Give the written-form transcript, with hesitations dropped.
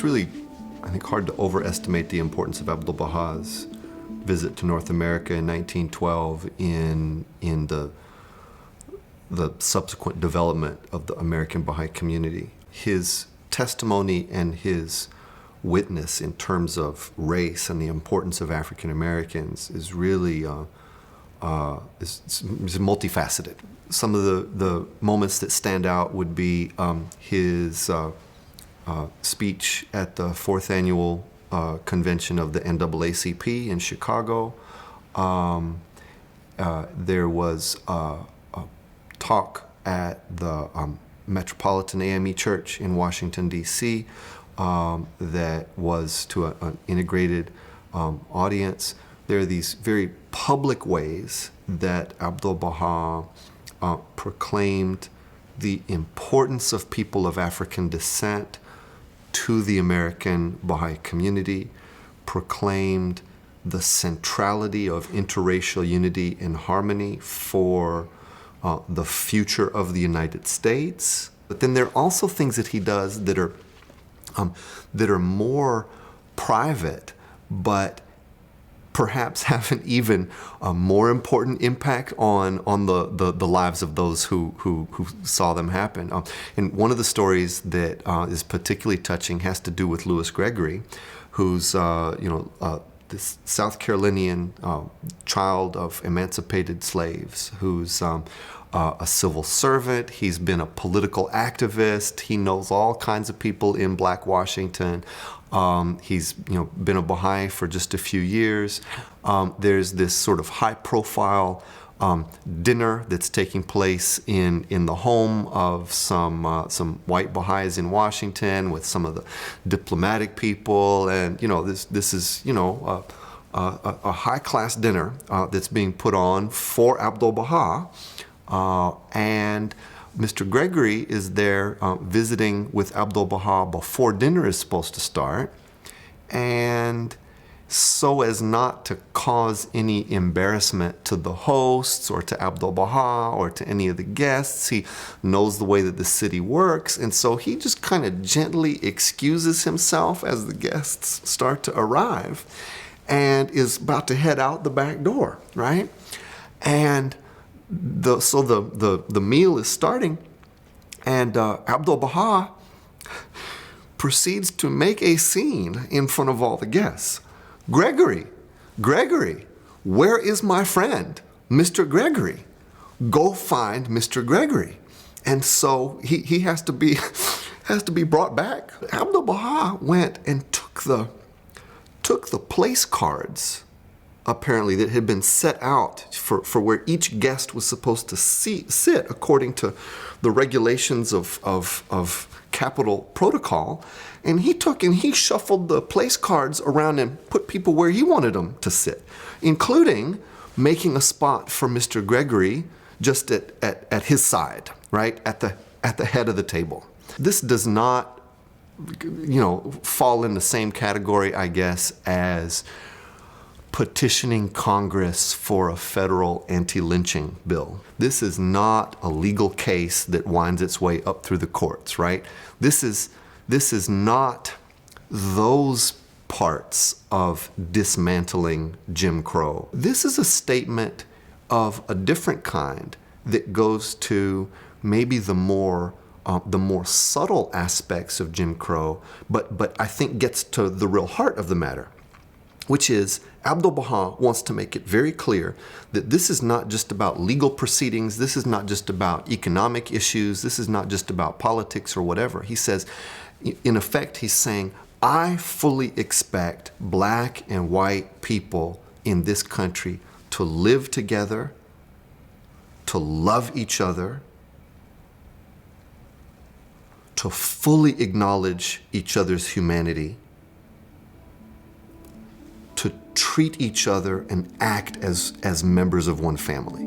really, I think, hard to overestimate the importance of Abdu'l-Baha's visit to North America in 1912 in the subsequent development of the American Baha'i community. His testimony and his witness in terms of race and the importance of African Americans is really is multifaceted. Some of the moments that stand out would be his speech at the 4th annual convention of the NAACP in Chicago. There was a talk at the Metropolitan AME Church in Washington, D.C. That was to an integrated audience. There are these very public ways that Abdu'l-Baha proclaimed the importance of people of African descent to the American Baha'i community, proclaimed the centrality of interracial unity and harmony for the future of the United States. But then there are also things that he does that are more private, but perhaps have an even more important impact on the lives of those who saw them happen. And one of the stories that is particularly touching has to do with Louis Gregory, who's this South Carolinian child of emancipated slaves, who's a civil servant. He's been a political activist. He knows all kinds of people in Black Washington. He's been a Baha'i for just a few years. There's this sort of high-profile dinner that's taking place in the home of some white Baha'is in Washington with some of the diplomatic people, and this is a high-class dinner that's being put on for Abdu'l-Baha, and Mr. Gregory is there visiting with Abdu'l-Baha before dinner is supposed to start, and so as not to cause any embarrassment to the hosts or to Abdu'l-Baha or to any of the guests, he knows the way that the city works, and so he just kind of gently excuses himself as the guests start to arrive and is about to head out the back door, right? And the meal is starting, and Abdu'l-Baha proceeds to make a scene in front of all the guests. Gregory, where is my friend, Mr. Gregory? Go find Mr. Gregory. And so he has to be brought back. Abdu'l-Baha went and took the place cards, apparently, that had been set out for where each guest was supposed to sit according to the regulations of Capitol protocol, and he shuffled the place cards around and put people where he wanted them to sit, including making a spot for Mr. Gregory just at his side, right, at the head of the table. This does not, fall in the same category, I guess, as petitioning Congress for a federal anti-lynching bill. This is not a legal case that winds its way up through the courts, right? This is not those parts of dismantling Jim Crow. This is a statement of a different kind that goes to maybe the more subtle aspects of Jim Crow, but I think gets to the real heart of the matter, which is Abdu'l-Baha wants to make it very clear that this is not just about legal proceedings, this is not just about economic issues, this is not just about politics or whatever. He says, in effect, he's saying, I fully expect black and white people in this country to live together, to love each other, to fully acknowledge each other's humanity, to treat each other and act as members of one family.